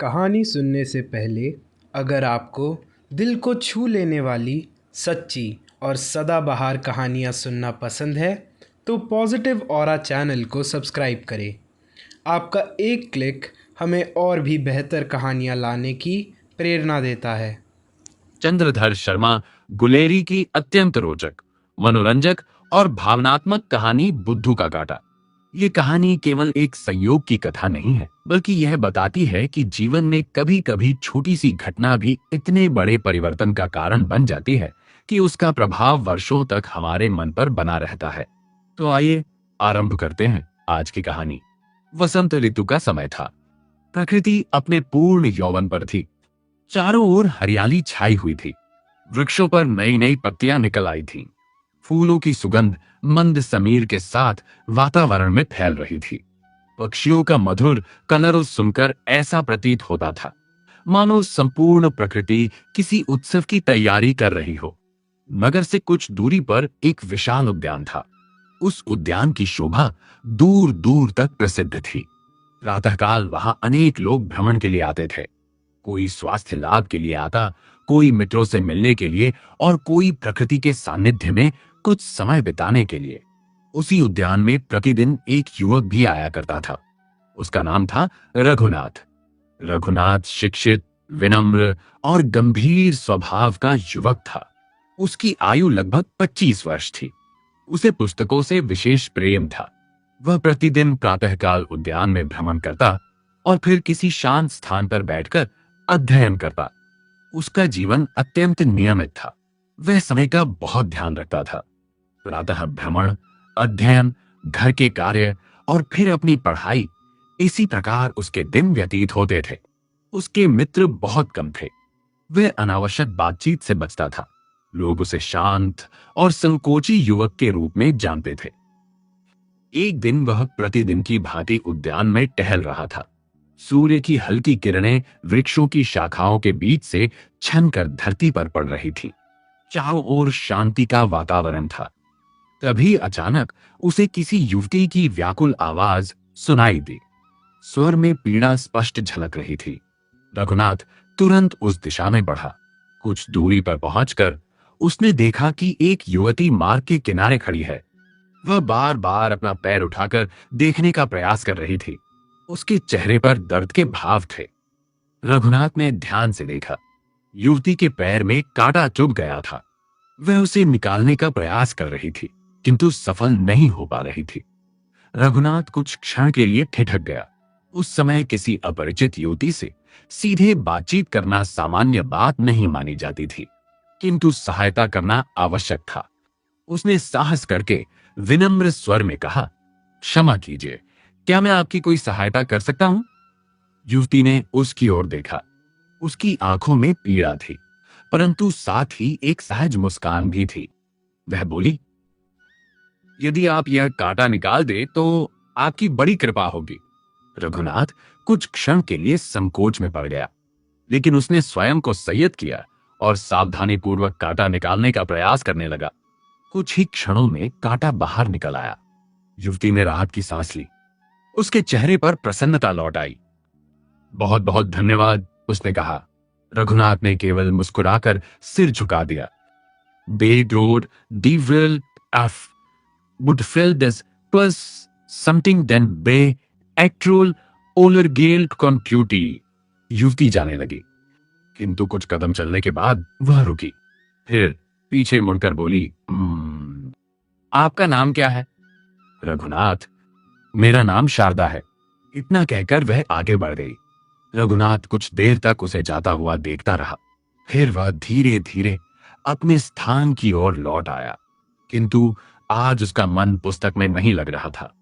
कहानी सुनने से पहले अगर आपको दिल को छू लेने वाली सच्ची और सदाबहार कहानियाँ सुनना पसंद है तो पॉजिटिव ऑरा चैनल को सब्सक्राइब करें। आपका एक क्लिक हमें और भी बेहतर कहानियाँ लाने की प्रेरणा देता है। चंद्रधर शर्मा गुलेरी की अत्यंत रोचक, मनोरंजक और भावनात्मक कहानी बुद्धू का कांटा। ये कहानी केवल एक संयोग की कथा नहीं है, बल्कि यह बताती है कि जीवन में कभी कभी छोटी सी घटना भी इतने बड़े परिवर्तन का कारण बन जाती है कि उसका प्रभाव वर्षों तक हमारे मन पर बना रहता है। तो आइए आरंभ करते हैं आज की कहानी। वसंत ऋतु का समय था। प्रकृति अपने पूर्ण यौवन पर थी। चारों ओर हरियाली छाई हुई थी। वृक्षों पर नई नई पत्तियां निकल आई थीं। फूलों की सुगंध मंद समीर के साथ वातावरण में फैल रही थी। पक्षियों का मधुर कलरव सुनकर ऐसा प्रतीत होता था मानो संपूर्ण प्रकृति किसी उत्सव की तैयारी कर रही हो। नगर से कुछ दूरी पर एक विशाल उद्यान था। उस उद्यान की शोभा दूर दूर तक प्रसिद्ध थी। प्रातःकाल वहां अनेक लोग भ्रमण के लिए आते थे। कोई स्वास्थ्य लाभ के लिए आता, कोई मित्रों से मिलने के लिए और कोई प्रकृति के सानिध्य में कुछ समय बिताने के लिए। उसी उद्यान में प्रतिदिन एक युवक भी आया करता था। उसका नाम था रघुनाथ। रघुनाथ शिक्षित, विनम्र और गंभीर स्वभाव का युवक था। उसकी आयु लगभग 25 वर्ष थी। उसे पुस्तकों से विशेष प्रेम था। वह प्रतिदिन प्रातःकाल उद्यान में भ्रमण करता और फिर किसी शांत स्थान पर बैठकर अध्ययन करता। उसका जीवन अत्यंत नियमित था। वह समय का बहुत ध्यान रखता था। प्रातः भ्रमण, अध्ययन, घर के कार्य और फिर अपनी पढ़ाई, इसी प्रकार उसके दिन व्यतीत होते थे। उसके मित्र बहुत कम थे। वह अनावश्यक बातचीत से बचता था। लोग उसे शांत और संकोची युवक के रूप में जानते थे। एक दिन वह प्रतिदिन की भांति उद्यान में टहल रहा था। सूर्य की हल्की किरणें वृक्षों की शाखाओं के बीच से छनकर धरती पर पड़ रही थी। चारों ओर शांति का वातावरण था। तभी अचानक उसे किसी युवती की व्याकुल आवाज सुनाई दी। स्वर में पीड़ा स्पष्ट झलक रही थी। रघुनाथ तुरंत उस दिशा में बढ़ा। कुछ दूरी पर पहुंचकर उसने देखा कि एक युवती मार्ग के किनारे खड़ी है। वह बार बार अपना पैर उठाकर देखने का प्रयास कर रही थी। उसके चेहरे पर दर्द के भाव थे। रघुनाथ ने ध्यान से देखा। युवती के पैर में कांटा चुभ गया था। वह उसे निकालने का प्रयास कर रही थी, किंतु सफल नहीं हो पा रही थी। रघुनाथ कुछ क्षण के लिए ठिठक गया। उस समय किसी अपरिचित युवती से सीधे बातचीत करना सामान्य बात नहीं मानी जाती थी, किंतु सहायता करना आवश्यक था। उसने साहस करके विनम्र स्वर में कहा, क्षमा कीजिए, क्या मैं आपकी कोई सहायता कर सकता हूं? युवती ने उसकी ओर देखा। उसकी आंखों में पीड़ा थी, परंतु साथ ही एक सहज मुस्कान भी थी। वह बोली, यदि आप यह कांटा निकाल दे तो आपकी बड़ी कृपा होगी। रघुनाथ कुछ क्षण के लिए संकोच में पड़ गया, लेकिन उसने स्वयं को संयत किया और सावधानीपूर्वक कांटा निकालने का प्रयास करने लगा। कुछ ही क्षणों में कांटा बाहर निकल आया। युवती ने राहत की सांस ली। उसके चेहरे पर प्रसन्नता लौट आई। बहुत बहुत धन्यवाद, उसने कहा। रघुनाथ ने केवल मुस्कुराकर सिर झुका दिया। They wrote die will af would feel this plus something than be actual ओलरगेल्ड कंप्यूटी। युवती जाने लगी, किंतु कुछ कदम चलने के बाद वह रुकी। फिर पीछे मुड़कर बोली, आपका नाम क्या है? रघुनाथ, मेरा नाम शारदा है। इतना कहकर वह आगे बढ़ गई। रघुनाथ कुछ देर तक उसे जाता हुआ देखता रहा। फिर वह धीरे धीरे अपने स्थान की ओर लौट आया, किंतु आज उसका मन पुस्तक में नहीं लग रहा था।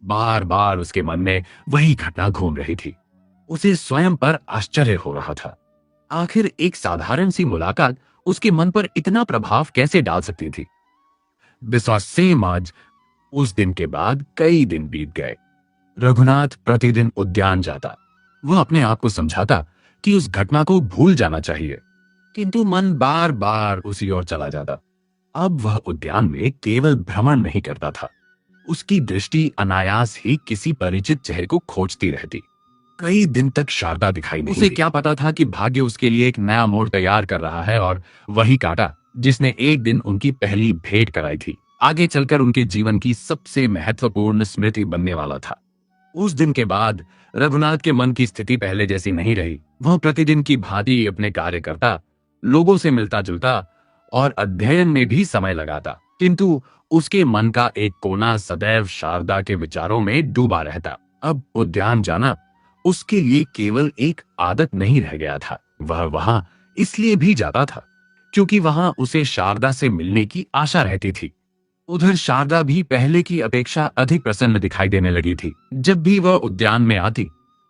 बार बार उसके मन में वही घटना घूम रही थी। उसे स्वयं पर आश्चर्य हो रहा था। आखिर एक साधारण सी मुलाकात उसके मन पर इतना प्रभाव कैसे डाल सकती थी? बिसा सेम आज उस दिन के बाद कई दिन बीत गए। रघुनाथ प्रतिदिन उद्यान जाता। वह अपने आप को समझाता कि उस घटना को भूल जाना चाहिए, किंतु मन बार बार उसी ओर चला जाता। अब वह उद्यान में केवल भ्रमण नहीं करता था। उसकी दृष्टि अनायास ही किसी परिचित चेहरे को खोजती रहती। कई दिन तक शारदा दिखाई नहीं उसे क्या पता था कि भाग्य उसके लिए एक नया मोड़ तैयार कर रहा है, और वही कांटा जिसने एक दिन उनकी पहली भेंट कराई थी आगे चलकर उनके जीवन की सबसे महत्वपूर्ण स्मृति बनने वाला था। उस दिन के बाद रघुनाथ के मन की स्थिति पहले जैसी नहीं रही। वह प्रतिदिन की भांति अपने कार्य करता, लोगों से मिलता जुलता और अध्ययन में भी समय लगाता, किंतु उसके मन का एक कोना सदैव शारदा के विचारों में डूबा रहता। अब उद्यान जाना उसके लिए केवल एक आदत नहीं रह गया था, वह वहां इसलिए भी जाता था क्योंकि वहां उसे शारदा से मिलने की आशा रहती थी। उधर शारदा भी पहले की अपेक्षा अधिक प्रसन्न दिखाई देने लगी थी। जब भी वह उद्यान में आती,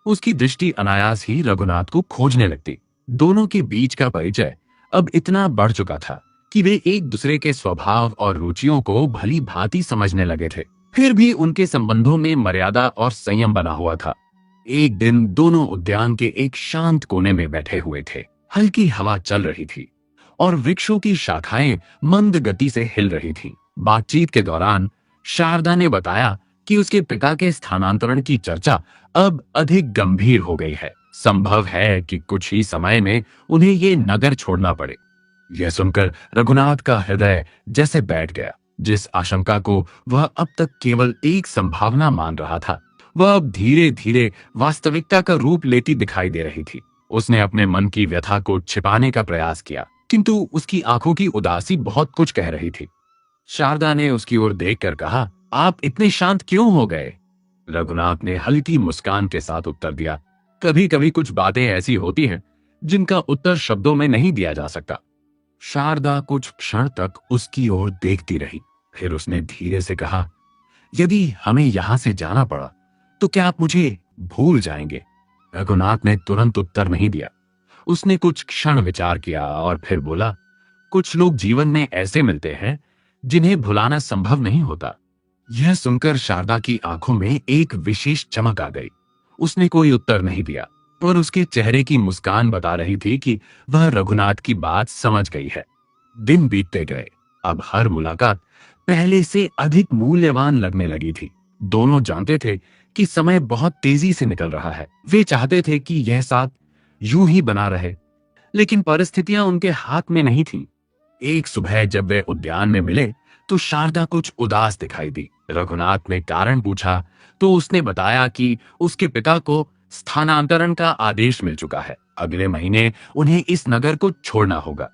उसकी दृष्टि अनायास ही रघुनाथ को खोजने लगती। दोनों के बीच का परिचय अब इतना बढ़ चुका था कि वे एक दूसरे के स्वभाव और रुचियों को भली भांति समझने लगे थे। फिर भी उनके संबंधों में मर्यादा और संयम बना हुआ था। एक दिन दोनों उद्यान के एक शांत कोने में बैठे हुए थे। हल्की हवा चल रही थी और वृक्षों की शाखाएं मंद गति से हिल रही थीं। बातचीत के दौरान शारदा ने बताया कि उसके पिता के स्थानांतरण की चर्चा अब अधिक गंभीर हो गई है। संभव है कि कुछ ही समय में उन्हें ये नगर छोड़ना पड़े। यह सुनकर रघुनाथ का हृदय जैसे बैठ गया। जिस आशंका को वह अब तक केवल एक संभावना मान रहा था, वह अब धीरे धीरे वास्तविकता का रूप लेती दिखाई दे रही थी। उसने अपने मन की व्यथा को छिपाने का प्रयास किया, किंतु उसकी आंखों की उदासी बहुत कुछ कह रही थी। शारदा ने उसकी ओर देखकर कहा, आप इतने शांत क्यों हो गए? रघुनाथ ने हल्की मुस्कान के साथ उत्तर दिया, कभी कभी कुछ बातें ऐसी होती हैं जिनका उत्तर शब्दों में नहीं दिया जा सकता। शारदा कुछ क्षण तक उसकी ओर देखती रही, फिर उसने धीरे से कहा, यदि हमें यहां से जाना पड़ा तो क्या आप मुझे भूल जाएंगे? रघुनाथ ने तुरंत उत्तर नहीं दिया। उसने कुछ क्षण विचार किया और फिर बोला, कुछ लोग जीवन में ऐसे मिलते हैं जिन्हें भुलाना संभव नहीं होता। यह सुनकर शारदा की आंखों में एक विशेष चमक आ गई। उसने कोई उत्तर नहीं दिया, पर उसके चेहरे की मुस्कान बता रही थी कि वह रघुनाथ की बात समझ गई है। दिन बीतते गए। अब हर मुलाकात पहले से अधिक मूल्यवान लगने लगी थी। दोनों जानते थे कि समय बहुत तेजी से निकल रहा है। वे चाहते थे कि यह साथ यूं ही बना रहे, लेकिन परिस्थितियां उनके हाथ में नहीं थीं। एक सुबह जब वे उद्यान में मिले तो शारदा कुछ उदास दिखाई दी। रघुनाथ ने कारण पूछा तो उसने बताया कि उसके पिता को स्थानांतरण का आदेश मिल चुका है। अगले महीने उन्हें इस नगर को छोड़ना होगा।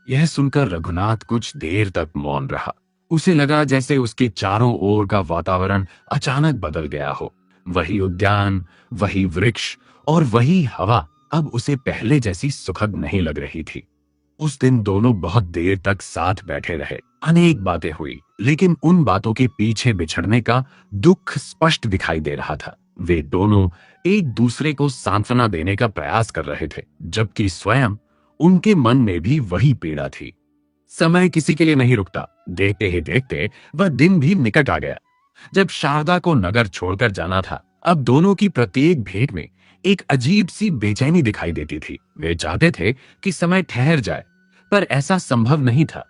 यह सुनकर रघुनाथ कुछ देर तक मौन रहा। उसे लगा जैसे उसके चारों ओर का वातावरण अचानक बदल गया हो। वही उद्यान, वही वृक्ष और वही हवा अब उसे पहले जैसी सुखद नहीं लग रही थी। उस दिन दोनों बहुत देर तक साथ बैठे रहे। अनेक बातें हुई, लेकिन उन बातों के पीछे बिछड़ने का दुख स्पष्ट दिखाई दे रहा था। वे दोनों एक दूसरे को सांत्वना देने का प्रयास कर रहे थे, जबकि स्वयं उनके मन में भी वही पीड़ा थी। समय किसी के लिए नहीं रुकता। देखते ही देखते वह दिन भी निकट आ गया जब शारदा को नगर छोड़कर जाना था। अब दोनों की प्रत्येक भेंट में एक अजीब सी बेचैनी दिखाई देती थी। वे चाहते थे कि समय ठहर जाए, पर ऐसा संभव नहीं था।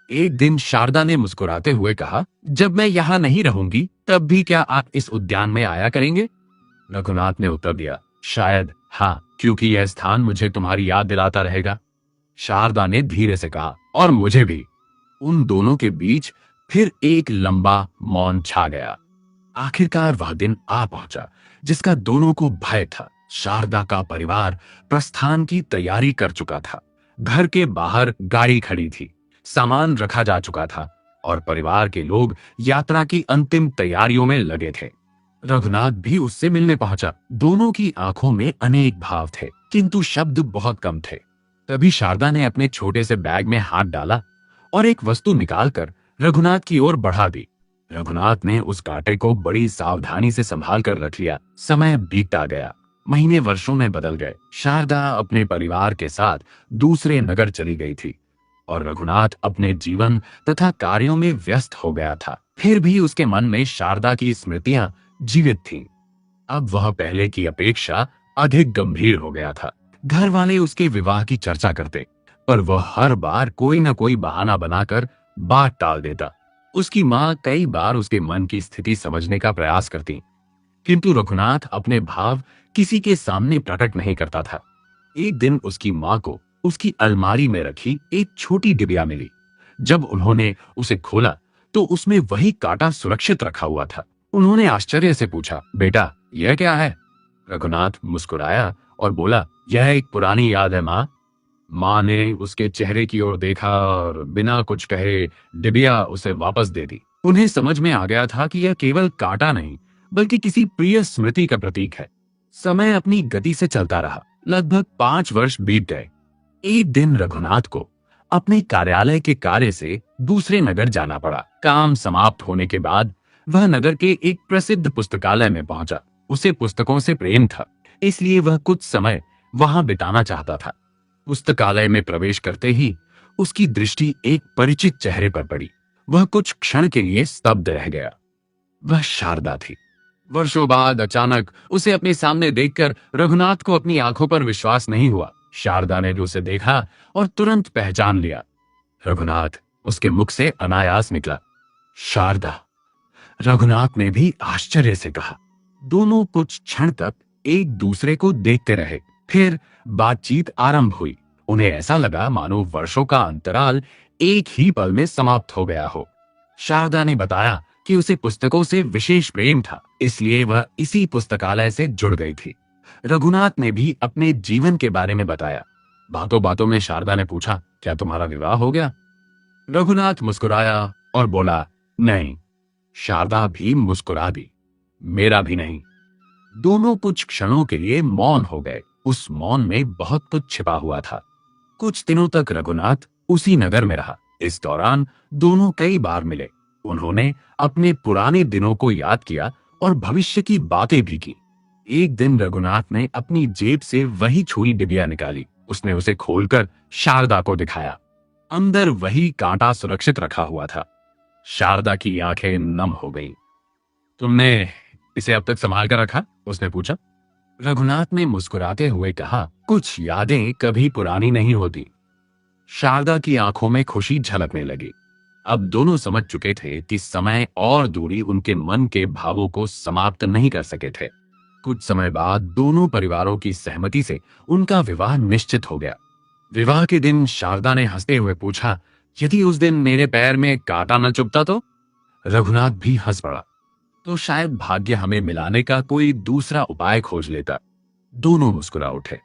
एक दिन शारदा ने मुस्कुराते हुए कहा, जब मैं यहाँ नहीं रहूंगी तब भी क्या आप इस उद्यान में आया करेंगे? रघुनाथ ने उत्तर दिया, शायद हाँ, क्योंकि यह स्थान मुझे तुम्हारी याद दिलाता रहेगा। शारदा ने धीरे से कहा, और मुझे भी। उन दोनों के बीच फिर एक लंबा मौन छा गया। आखिरकार वह दिन आ पहुंचा जिसका दोनों को भय था। शारदा का परिवार प्रस्थान की तैयारी कर चुका था। घर के बाहर गाड़ी खड़ी थी, सामान रखा जा चुका था और परिवार के लोग यात्रा की अंतिम तैयारियों में लगे थे। रघुनाथ भी उससे मिलने पहुंचा। दोनों की आंखों में अनेक भाव थे, किंतु शब्द बहुत कम थे। तभी शारदा ने अपने छोटे से बैग में हाथ डाला और एक वस्तु निकालकर रघुनाथ की ओर बढ़ा दी। रघुनाथ ने उस कांटे को बड़ी सावधानी से संभाल कर रख लिया। समय बीतता गया, महीने वर्षों में बदल गए। शारदा अपने परिवार के साथ दूसरे नगर चली गई थी और रघुनाथ अपने जीवन तथा कार्यों में व्यस्त हो गया था। फिर भी उसके मन में शारदा की स्मृतियां जीवित थीं। अब वह पहले की अपेक्षा अधिक गंभीर हो गया था। घर वाले उसके विवाह की चर्चा करते, पर वह हर बार कोई न कोई बहाना बनाकर बात टाल देता। उसकी माँ कई बार उसके मन की स्थिति समझने का प्रयास करती, किंतु रघुनाथ अपने भाव किसी के सामने प्रकट नहीं करता था। एक दिन उसकी माँ को उसकी अलमारी में रखी एक छोटी डिबिया मिली। जब उन्होंने उसे खोला तो उसमें वही कांटा सुरक्षित रखा हुआ था। उन्होंने आश्चर्य से पूछा, बेटा यह क्या है? रघुनाथ मुस्कुराया और बोला, यह एक पुरानी याद है माँ। माँ ने उसके चेहरे की ओर देखा और बिना कुछ कहे डिबिया उसे वापस दे दी। उन्हें समझ में आ गया था कि यह केवल कांटा नहीं बल्कि किसी प्रिय स्मृति का प्रतीक है। समय अपनी गति से चलता रहा। लगभग 5 वर्ष बीत गए। एक दिन रघुनाथ को अपने कार्यालय के कार्य से दूसरे नगर जाना पड़ा। काम समाप्त होने के बाद वह नगर के एक प्रसिद्ध पुस्तकालय में पहुंचा। उसे पुस्तकों से प्रेम था, इसलिए वह कुछ समय वहां बिताना चाहता था। पुस्तकालय में प्रवेश करते ही उसकी दृष्टि एक परिचित चेहरे पर पड़ी। वह कुछ क्षण के लिए स्तब्ध रह गया। वह शारदा थी। वर्षों बाद अचानक उसे अपने सामने देखकर रघुनाथ को अपनी आंखों पर विश्वास नहीं हुआ। शारदा ने उसे देखा और तुरंत पहचान लिया। रघुनाथ उसके मुख से अनायास निकला, शारदा। रघुनाथ ने भी आश्चर्य से कहा। दोनों कुछ क्षण तक एक दूसरे को देखते रहे। फिर बातचीत आरंभ हुई। उन्हें ऐसा लगा मानो वर्षों का अंतराल एक ही पल में समाप्त हो गया हो। शारदा ने बताया कि उसे पुस्तकों से विशेष प्रेम था, इसलिए वह इसी पुस्तकालय से जुड़ गई थी। रघुनाथ ने भी अपने जीवन के बारे में बताया। बातों बातों में शारदा ने पूछा, क्या तुम्हारा विवाह हो गया? रघुनाथ मुस्कुराया और बोला, नहीं। शारदा भी मुस्कुरा दी, मेरा भी नहीं। दोनों कुछ क्षणों के लिए मौन हो गए। उस मौन में बहुत कुछ छिपा हुआ था। कुछ दिनों तक रघुनाथ उसी नगर में रहा। इस दौरान दोनों कई बार मिले। उन्होंने अपने पुराने दिनों को याद किया और भविष्य की बातें भी की। एक दिन रघुनाथ ने अपनी जेब से वही छुरी डिबिया निकाली। उसने उसे खोलकर शारदा को दिखाया। अंदर वही कांटा सुरक्षित रखा हुआ था। शारदा की आंखें नम हो गईं। तुमने इसे अब तक संभाल कर रखा? उसने पूछा। रघुनाथ ने मुस्कुराते हुए कहा, कुछ यादें कभी पुरानी नहीं होती। शारदा की आंखों में खुशी झलकने लगी। अब दोनों समझ चुके थे कि समय और दूरी उनके मन के भावों को समाप्त नहीं कर सके थे। कुछ समय बाद दोनों परिवारों की सहमति से उनका विवाह निश्चित हो गया। विवाह के दिन शारदा ने हंसते हुए पूछा, यदि उस दिन मेरे पैर में कांटा न चुभता तो? रघुनाथ भी हंस पड़ा। तो शायद भाग्य हमें मिलाने का कोई दूसरा उपाय खोज लेता। दोनों मुस्कुरा उठे।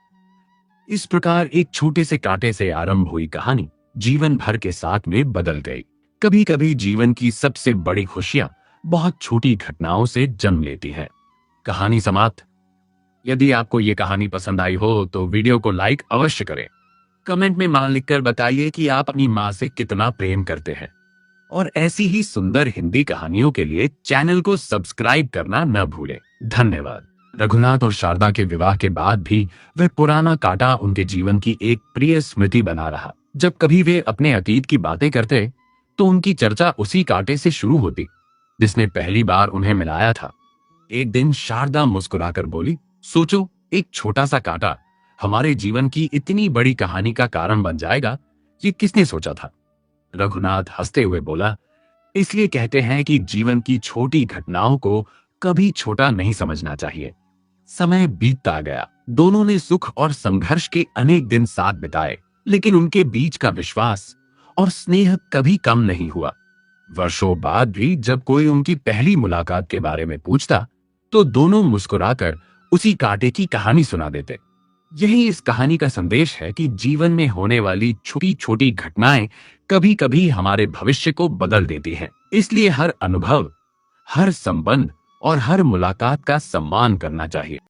इस प्रकार एक छोटे से कांटे से आरंभ हुई कहानी जीवन भर के साथ में बदल गई। कभी कभी जीवन की सबसे बड़ी खुशियां बहुत छोटी घटनाओं से जन्म लेती हैं। कहानी समाप्त। यदि आपको ये कहानी पसंद आई हो तो वीडियो को लाइक अवश्य करें। कमेंट में मान लिखकर बताइए कि आप अपनी माँ से कितना प्रेम करते हैं। और ऐसी ही सुंदर हिंदी कहानियों के लिए चैनल को सब्सक्राइब करना न भूलें। धन्यवाद। रघुनाथ और शारदा के विवाह के बाद भी वह पुराना कांटा उनके जीवन की एक प्रिय स्मृति बना रहा। जब कभी वे अपने अतीत की बातें करते तो उनकी चर्चा उसी कांटे से शुरू होती जिसने पहली बार उन्हें मिलाया था। एक दिन शारदा मुस्कुराकर बोली, सोचो, एक छोटा सा कांटा हमारे जीवन की इतनी बड़ी कहानी का कारण बन जाएगा, ये किसने सोचा था? रघुनाथ हंसते हुए बोला, इसलिए कहते हैं कि जीवन की छोटी घटनाओं को कभी छोटा नहीं समझना चाहिए। समय बीतता गया। दोनों ने सुख और संघर्ष के अनेक दिन साथ बिताए, लेकिन उनके बीच का विश्वास और स्नेह कभी कम नहीं हुआ। वर्षों बाद भी जब कोई उनकी पहली मुलाकात के बारे में पूछता तो दोनों मुस्कुराकर उसी कांटे की कहानी सुना देते। यही इस कहानी का संदेश है कि जीवन में होने वाली छोटी छोटी घटनाएं कभी कभी हमारे भविष्य को बदल देती हैं। इसलिए हर अनुभव, हर संबंध और हर मुलाकात का सम्मान करना चाहिए।